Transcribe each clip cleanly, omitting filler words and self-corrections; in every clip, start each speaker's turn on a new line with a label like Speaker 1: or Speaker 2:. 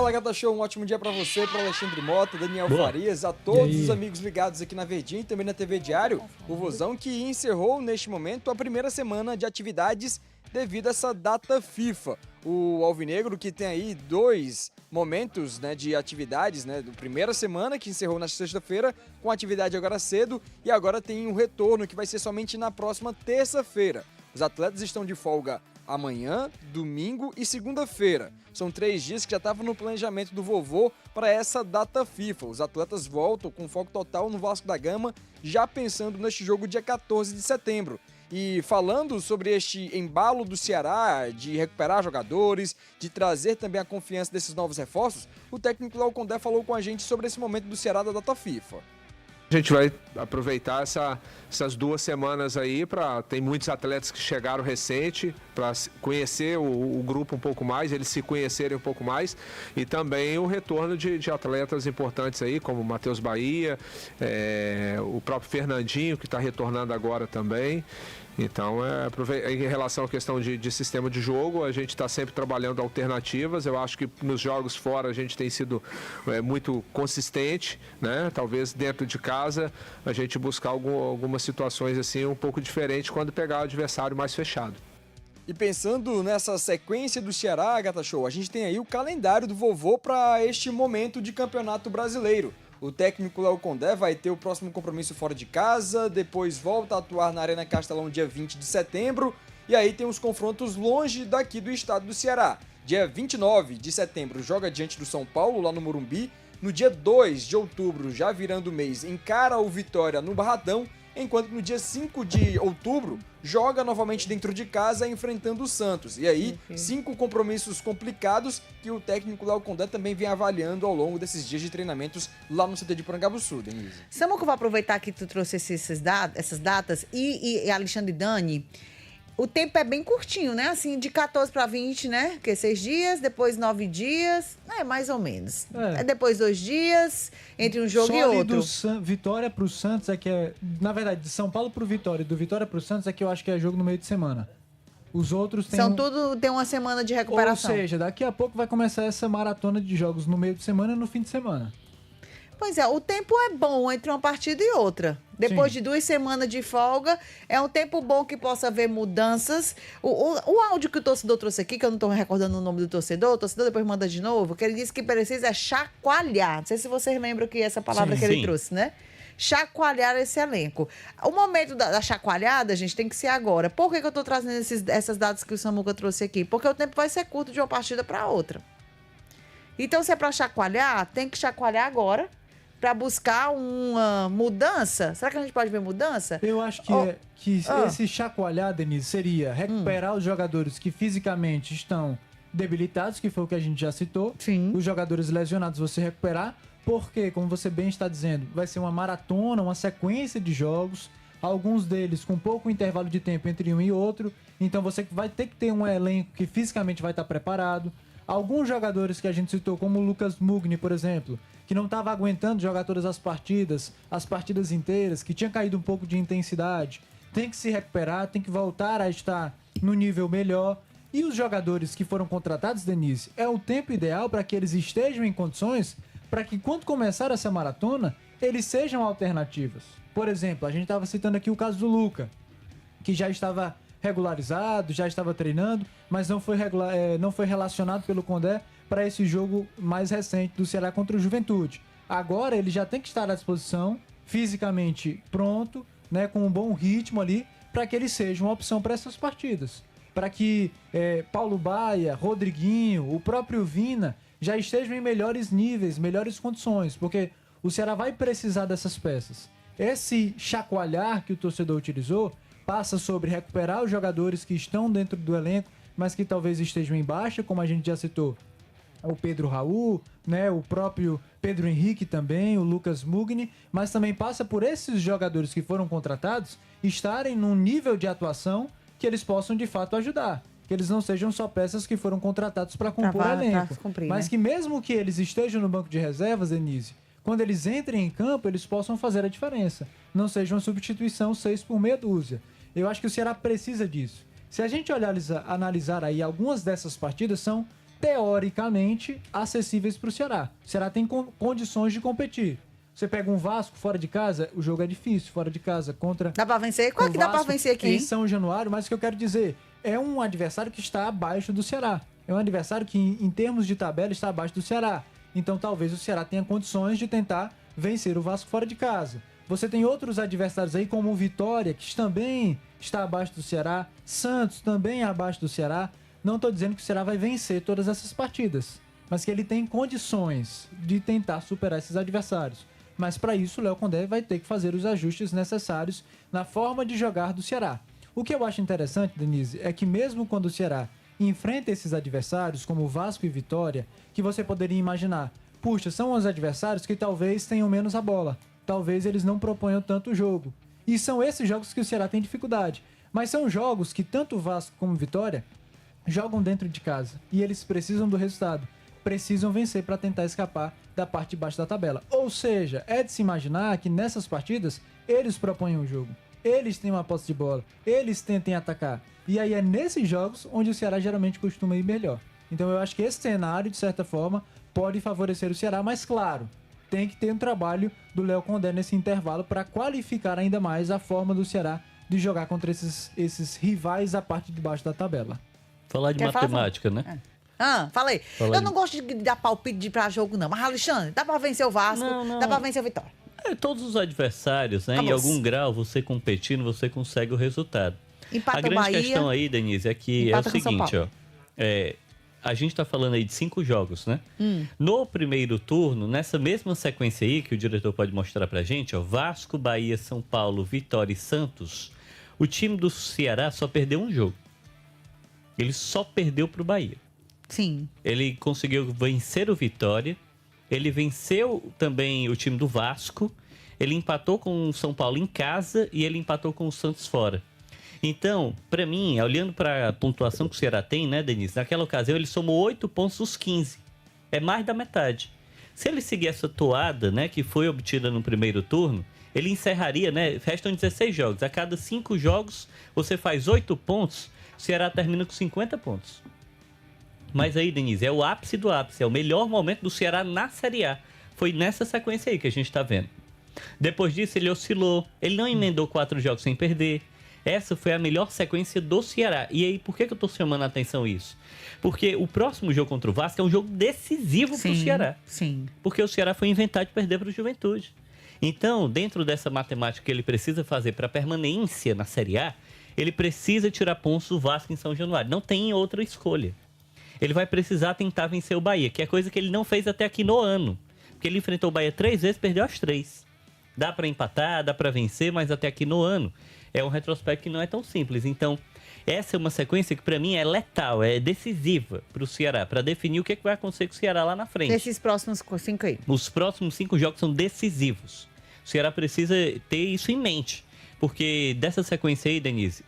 Speaker 1: Fala, Gata Show, um ótimo dia pra você, pro Alexandre Mota, Daniel
Speaker 2: Boa.
Speaker 1: Farias, a todos os amigos ligados aqui na Verdinha e também na TV Diário. O Vozão que encerrou neste momento a primeira semana de atividades devido a essa data FIFA. O Alvinegro que tem aí 2 momentos, né, de atividades, né, da primeira semana que encerrou na sexta-feira com atividade agora cedo e agora tem um retorno que vai ser somente na próxima terça-feira. Os atletas estão de folga amanhã, domingo e segunda-feira. São 3 dias que já estavam no planejamento do vovô para essa data FIFA. Os atletas voltam com foco total no Vasco da Gama, já pensando neste jogo dia 14 de setembro. E falando sobre este embalo do Ceará, de recuperar jogadores, de trazer também a confiança desses novos reforços, o técnico Léo Condé falou com a gente sobre esse momento do Ceará da data FIFA.
Speaker 3: A gente vai aproveitar essas 2 semanas aí tem muitos atletas que chegaram recente para conhecer o grupo um pouco mais, eles se conhecerem um pouco mais e também o retorno de atletas importantes aí, como o Matheus Bahia, o próprio Fernandinho que está retornando agora também. Então, em relação à questão de sistema de jogo, a gente está sempre trabalhando alternativas. Eu acho que nos jogos fora a gente tem sido muito consistente, né? Talvez dentro de casa a gente buscar algumas situações assim um pouco diferentes quando pegar o adversário mais fechado.
Speaker 1: E pensando nessa sequência do Ceará, Gata Show, a gente tem aí o calendário do vovô para este momento de Campeonato Brasileiro. O técnico Léo Condé vai ter o próximo compromisso fora de casa, depois volta a atuar na Arena Castelão dia 20 de setembro, e aí tem os confrontos longe daqui do estado do Ceará. Dia 29 de setembro joga diante do São Paulo, lá no Morumbi. No dia 2 de outubro, já virando o mês, encara o Vitória no Barradão, enquanto no dia 5 de outubro joga novamente dentro de casa enfrentando o Santos. E aí, 5 compromissos complicados que o técnico Léo Condé também vem avaliando ao longo desses dias de treinamentos lá no CT de Porangabuçu, Denise.
Speaker 4: Samuca, eu vou aproveitar que tu trouxe essas datas e Alexandre e Dani. O tempo é bem curtinho, né? Assim, de 14 para 20, né? Que 6 dias, depois 9 dias, mais ou menos. Depois 2 dias, entre um jogo
Speaker 2: Só
Speaker 4: e
Speaker 2: ali
Speaker 4: outro.
Speaker 2: do Vitória pro Santos é que é... Na verdade, de São Paulo pro Vitória e do Vitória pro Santos é que eu acho que é jogo no meio de semana. Os outros tem
Speaker 4: Tem uma semana de recuperação.
Speaker 2: Ou seja, daqui a pouco vai começar essa maratona de jogos no meio de semana e no fim de semana.
Speaker 4: Pois é, o tempo é bom entre uma partida e outra. Depois de 2 semanas de folga, é um tempo bom que possa haver mudanças. O áudio que o torcedor trouxe aqui, que eu não estou recordando o nome do torcedor, o torcedor depois manda de novo, que ele disse que precisa chacoalhar. Não sei se vocês lembram que essa palavra que ele trouxe, né? Chacoalhar esse elenco. O momento da chacoalhada, gente, tem que ser agora. Por que eu estou trazendo essas datas que o Samuca trouxe aqui? Porque o tempo vai ser curto de uma partida para outra. Então, se é para chacoalhar, tem que chacoalhar agora, para buscar uma mudança. Será que a gente pode ver mudança?
Speaker 2: Eu acho que esse chacoalhar, Denise, seria recuperar os jogadores que fisicamente estão debilitados, que foi o que a gente já citou.
Speaker 4: Sim.
Speaker 2: Os jogadores lesionados você recuperar, porque, como você bem está dizendo, vai ser uma maratona, uma sequência de jogos, alguns deles com pouco intervalo de tempo entre um e outro. Então você vai ter que ter um elenco que fisicamente vai estar preparado. Alguns jogadores que a gente citou, como o Lucas Mugni, por exemplo, que não estava aguentando jogar todas as partidas inteiras, que tinha caído um pouco de intensidade, tem que se recuperar, tem que voltar a estar no nível melhor. E os jogadores que foram contratados, Denise, é o tempo ideal para que eles estejam em condições para que, quando começar essa maratona, eles sejam alternativas. Por exemplo, a gente estava citando aqui o caso do Luca, que já estava regularizado, já estava treinando, mas não foi relacionado pelo Condé para esse jogo mais recente do Ceará contra o Juventude. Agora ele já tem que estar à disposição, fisicamente pronto, né, com um bom ritmo ali, para que ele seja uma opção para essas partidas. Para que Paulo Baia, Rodriguinho, o próprio Vina já estejam em melhores níveis, melhores condições, porque o Ceará vai precisar dessas peças. Esse chacoalhar que o torcedor utilizou passa sobre recuperar os jogadores que estão dentro do elenco, mas que talvez estejam em baixa, como a gente já citou, o Pedro Raul, né, o próprio Pedro Henrique também, o Lucas Mugni, mas também passa por esses jogadores que foram contratados estarem num nível de atuação que eles possam de fato ajudar. Que eles não sejam só peças que foram contratados para compor o elenco, mas que mesmo que eles estejam no banco de reservas, Denise, quando eles entrem em campo, eles possam fazer a diferença. Não seja uma substituição 6 por meia dúzia. Eu acho que o Ceará precisa disso. Se a gente analisar aí, algumas dessas partidas são teoricamente, acessíveis para o Ceará. O Ceará tem condições de competir. Você pega um Vasco fora de casa, o jogo é difícil, fora de casa, contra...
Speaker 4: Dá pra vencer? Qual é que dá pra vencer aqui?
Speaker 2: Em São Januário, mas o que eu quero dizer, é um adversário que está abaixo do Ceará. É um adversário que, em termos de tabela, está abaixo do Ceará. Então, talvez o Ceará tenha condições de tentar vencer o Vasco fora de casa. Você tem outros adversários aí, como o Vitória, que também está abaixo do Ceará. Santos também abaixo do Ceará. Não estou dizendo que o Ceará vai vencer todas essas partidas, mas que ele tem condições de tentar superar esses adversários. Mas para isso o Léo Condé vai ter que fazer os ajustes necessários na forma de jogar do Ceará. O que eu acho interessante, Denise, é que mesmo quando o Ceará enfrenta esses adversários, como Vasco e Vitória, que você poderia imaginar, puxa, são os adversários que talvez tenham menos a bola, talvez eles não proponham tanto o jogo. E são esses jogos que o Ceará tem dificuldade. Mas são jogos que tanto Vasco como Vitória jogam dentro de casa e eles precisam do resultado. Precisam vencer para tentar escapar da parte de baixo da tabela. Ou seja, é de se imaginar que nessas partidas eles propõem o jogo. Eles têm uma posse de bola. Eles tentem atacar. E aí é nesses jogos onde o Ceará geralmente costuma ir melhor. Então eu acho que esse cenário, de certa forma, pode favorecer o Ceará. Mas claro, tem que ter um trabalho do Léo Condé nesse intervalo para qualificar ainda mais a forma do Ceará de jogar contra esses rivais à parte de baixo da tabela.
Speaker 5: Falar de matemática, né?
Speaker 4: Falei. Eu não gosto de dar palpite pra jogo, não. Mas, Alexandre, dá pra vencer o Vasco, dá pra vencer o Vitória.
Speaker 5: Todos os adversários, né? Em algum grau, você competindo, você consegue o resultado.
Speaker 4: Empata
Speaker 5: a grande
Speaker 4: Bahia,
Speaker 5: questão aí, Denise, é que é o seguinte, ó. A gente tá falando aí de 5 jogos, né? No primeiro turno, nessa mesma sequência aí, que o diretor pode mostrar pra gente, ó, Vasco, Bahia, São Paulo, Vitória e Santos, o time do Ceará só perdeu um jogo. Ele só perdeu pro Bahia.
Speaker 4: Sim.
Speaker 5: Ele conseguiu vencer o Vitória, ele venceu também o time do Vasco, ele empatou com o São Paulo em casa e ele empatou com o Santos fora. Então, para mim, olhando para a pontuação que o Ceará tem, né, Denise? Naquela ocasião ele somou 8 pontos dos 15. É mais da metade. Se ele seguir essa toada, né, que foi obtida no primeiro turno, ele encerraria, né? Restam 16 jogos. A cada 5 jogos você faz 8 pontos, o Ceará termina com 50 pontos. Mas aí, Denise, é o ápice do ápice, é o melhor momento do Ceará na Série A. Foi nessa sequência aí que a gente tá vendo. Depois disso, ele oscilou, ele não emendou 4 jogos sem perder. Essa foi a melhor sequência do Ceará. E aí, por que eu tô chamando a atenção isso? Porque o próximo jogo contra o Vasco é um jogo decisivo pro Ceará.
Speaker 4: Sim.
Speaker 5: Porque o Ceará foi inventado de perder para o Juventude. Então, dentro dessa matemática que ele precisa fazer para permanência na Série A, ele precisa tirar pontos do Vasco em São Januário. Não tem outra escolha. Ele vai precisar tentar vencer o Bahia, que é coisa que ele não fez até aqui no ano. Porque ele enfrentou o Bahia 3 vezes, perdeu as 3. Dá para empatar, dá para vencer, mas até aqui no ano é um retrospecto que não é tão simples. Então, essa é uma sequência que para mim é letal, é decisiva para o Ceará, para definir o que vai acontecer com o Ceará lá na frente.
Speaker 4: Nesses próximos 5 aí.
Speaker 5: Os próximos 5 jogos são decisivos. O Ceará precisa ter isso em mente. Porque dessa sequência aí, Denise,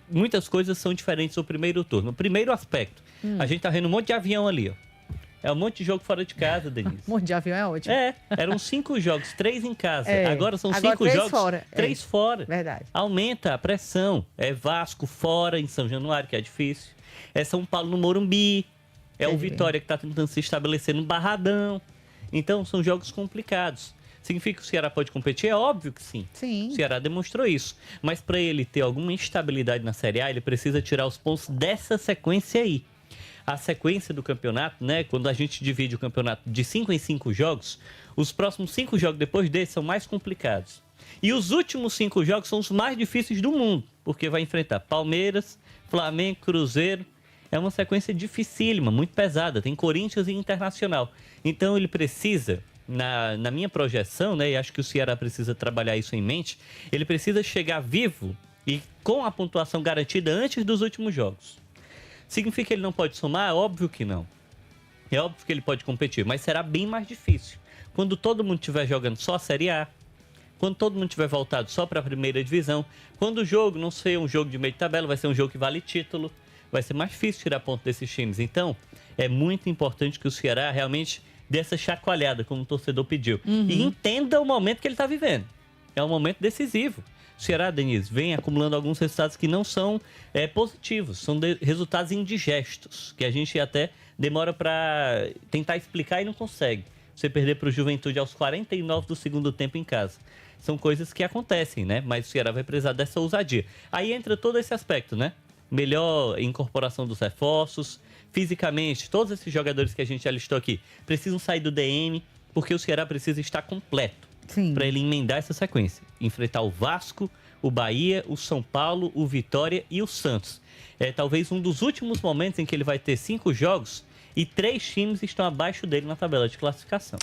Speaker 5: muitas coisas são diferentes do primeiro turno. O primeiro aspecto, a gente tá vendo um monte de avião ali, ó. É um monte de jogo fora de casa, Denise.
Speaker 4: Um monte de avião é ótimo.
Speaker 5: Eram 5 jogos, 3 em casa. Agora são 5
Speaker 4: 3
Speaker 5: jogos,
Speaker 4: fora.
Speaker 5: 3 fora.
Speaker 4: Verdade.
Speaker 5: Aumenta a pressão. É Vasco fora em São Januário, que é difícil. É São Paulo no Morumbi. É o Vitória que tá tentando se estabelecer no Barradão. Então, são jogos complicados. Significa que o Ceará pode competir? É óbvio que sim.
Speaker 4: Sim.
Speaker 5: O Ceará demonstrou isso. Mas para ele ter alguma instabilidade na Série A, ele precisa tirar os pontos dessa sequência aí. A sequência do campeonato, né? Quando a gente divide o campeonato de 5 em 5 jogos, os próximos 5 jogos depois desse são mais complicados. E os últimos 5 jogos são os mais difíceis do mundo, porque vai enfrentar Palmeiras, Flamengo, Cruzeiro. É uma sequência dificílima, muito pesada. Tem Corinthians e Internacional. Então ele precisa... Na minha projeção, né, e acho que o Ceará precisa trabalhar isso em mente, ele precisa chegar vivo e com a pontuação garantida antes dos últimos jogos. Significa que ele não pode somar? Óbvio que não. É óbvio que ele pode competir, mas será bem mais difícil. Quando todo mundo estiver jogando só a Série A, quando todo mundo estiver voltado só para a primeira divisão, quando o jogo não ser um jogo de meio de tabela, vai ser um jogo que vale título, vai ser mais difícil tirar ponto desses times. Então, é muito importante que o Ceará realmente... dessa chacoalhada, como o torcedor pediu. E entenda o momento que ele está vivendo. É um momento decisivo. O Ceará, Denise, vem acumulando alguns resultados que não são positivos, são resultados indigestos, que a gente até demora para tentar explicar e não consegue. Você perder para o Juventude aos 49 do segundo tempo em casa. São coisas que acontecem, né? Mas o Ceará vai precisar dessa ousadia. Aí entra todo esse aspecto, né? Melhor incorporação dos reforços, fisicamente, todos esses jogadores que a gente já listou aqui precisam sair do DM, porque o Ceará precisa estar completo para ele emendar essa sequência. Enfrentar o Vasco, o Bahia, o São Paulo, o Vitória e o Santos. É talvez um dos últimos momentos em que ele vai ter 5 jogos e 3 times estão abaixo dele na tabela de classificação.